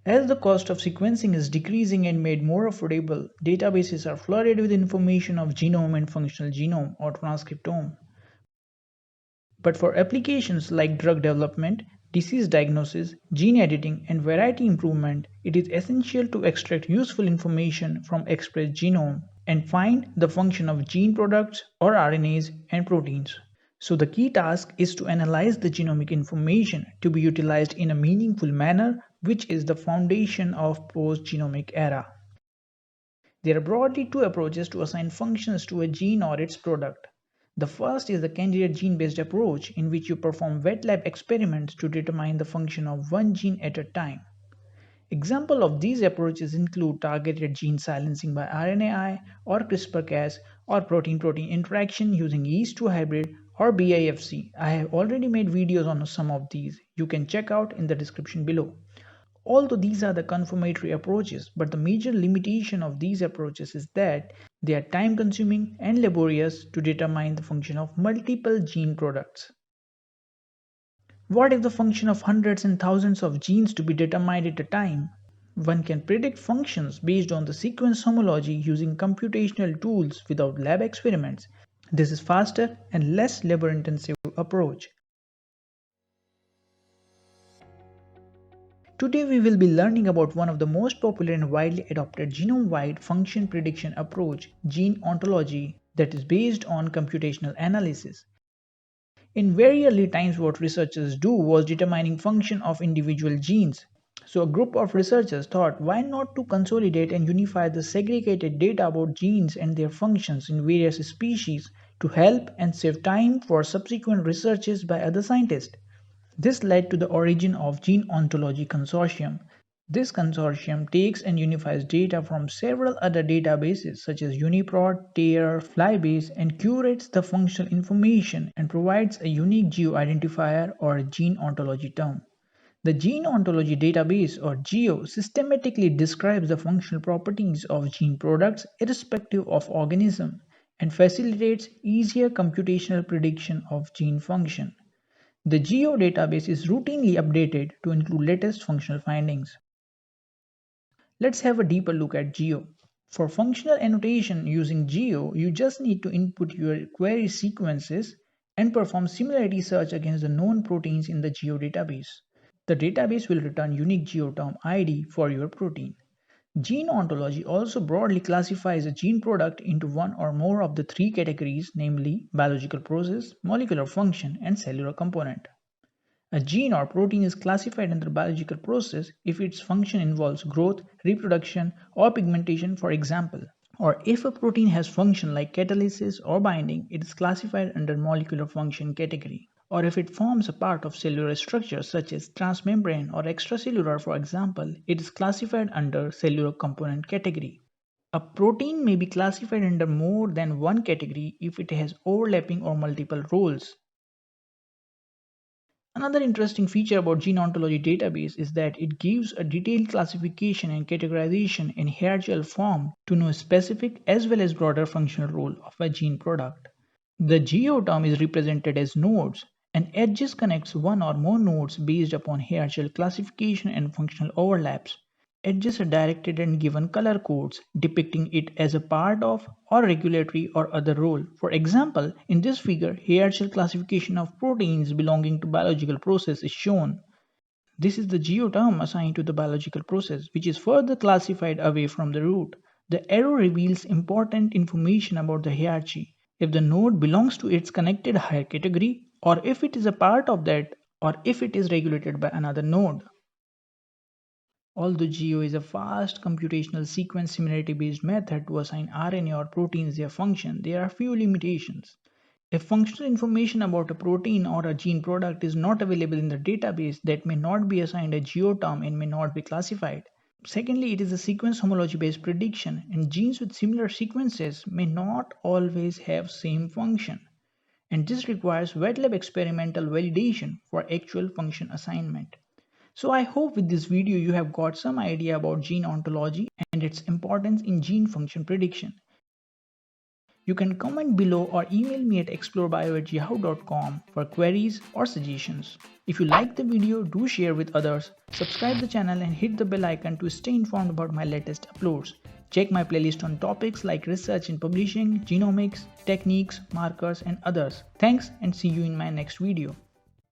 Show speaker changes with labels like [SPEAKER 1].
[SPEAKER 1] As the cost of sequencing is decreasing and made more affordable, databases are flooded with information of genome and functional genome or transcriptome. But for applications like drug development, disease diagnosis, gene editing, and variety improvement, it is essential to extract useful information from expressed genome and find the function of gene products or RNAs and proteins. So the key task is to analyze the genomic information to be utilized in a meaningful manner, which is the foundation of post-genomic era. There are broadly two approaches to assign functions to a gene or its product. The first is the candidate gene-based approach, in which you perform wet lab experiments to determine the function of one gene at a time. Examples of these approaches include targeted gene silencing by RNAi or CRISPR-Cas or protein-protein interaction using yeast-2 hybrid or BIFC. I have already made videos on some of these. You can check out in the description below. Although these are the confirmatory approaches, but the major limitation of these approaches is that they are time consuming and laborious to determine the function of multiple gene products. What if the function of hundreds and thousands of genes to be determined at a time? One can predict functions based on the sequence homology using computational tools without lab experiments. This is faster and less labor-intensive approach. Today we will be learning about one of the most popular and widely adopted genome-wide function prediction approach, gene ontology, that is based on computational analysis. In very early times what researchers do was determining function of individual genes. So a group of researchers thought why not to consolidate and unify the segregated data about genes and their functions in various species to help and save time for subsequent researches by other scientists. This led to the origin of Gene Ontology Consortium. This consortium takes and unifies data from several other databases such as UniProt, TAIR, Flybase and curates the functional information and provides a unique geo-identifier or gene ontology term. The Gene Ontology Database or GEO systematically describes the functional properties of gene products irrespective of organism and facilitates easier computational prediction of gene function. The GEO database is routinely updated to include latest functional findings. Let's have a deeper look at GEO. For functional annotation using GEO, you just need to input your query sequences and perform similarity search against the known proteins in the GEO database. The database will return unique GeoTerm ID for your protein. Gene ontology also broadly classifies a gene product into one or more of the three categories, namely biological process, molecular function, and cellular component. A gene or protein is classified under biological process if its function involves growth, reproduction, or pigmentation, for example. Or if a protein has function like catalysis or binding, it is classified under molecular function category. Or if it forms a part of cellular structure such as transmembrane or extracellular, for example, it is classified under cellular component category. A protein may be classified under more than one category if it has overlapping or multiple roles. Another interesting feature about Gene Ontology database is that it gives a detailed classification and categorization in hierarchical form to know specific as well as broader functional role of a gene product. The geo term is represented as nodes, and edges connects one or more nodes based upon hierarchical classification and functional overlaps. Edges are directed and given color codes depicting it as a part of or regulatory or other role. For example, in this figure, hierarchical classification of proteins belonging to biological process is shown. This is the geoterm assigned to the biological process, which is further classified away from the root. The arrow reveals important information about the hierarchy. If the node belongs to its connected higher category, or if it is a part of that, or if it is regulated by another node. Although GEO is a fast computational sequence similarity based method to assign RNA or proteins their function, there are few limitations. If functional information about a protein or a gene product is not available in the database, that may not be assigned a geoterm and may not be classified. Secondly, it is a sequence homology based prediction, and genes with similar sequences may not always have same function. And this requires wet lab experimental validation for actual function assignment. So I hope with this video you have got some idea about gene ontology and its importance in gene function prediction. You can comment below or email me at explorebio@yahoo.com for queries or suggestions. If you like the video, do share with others, subscribe the channel and hit the bell icon to stay informed about my latest uploads. Check my playlist on topics like research in publishing, genomics, techniques, markers and others. Thanks and see you in my next video.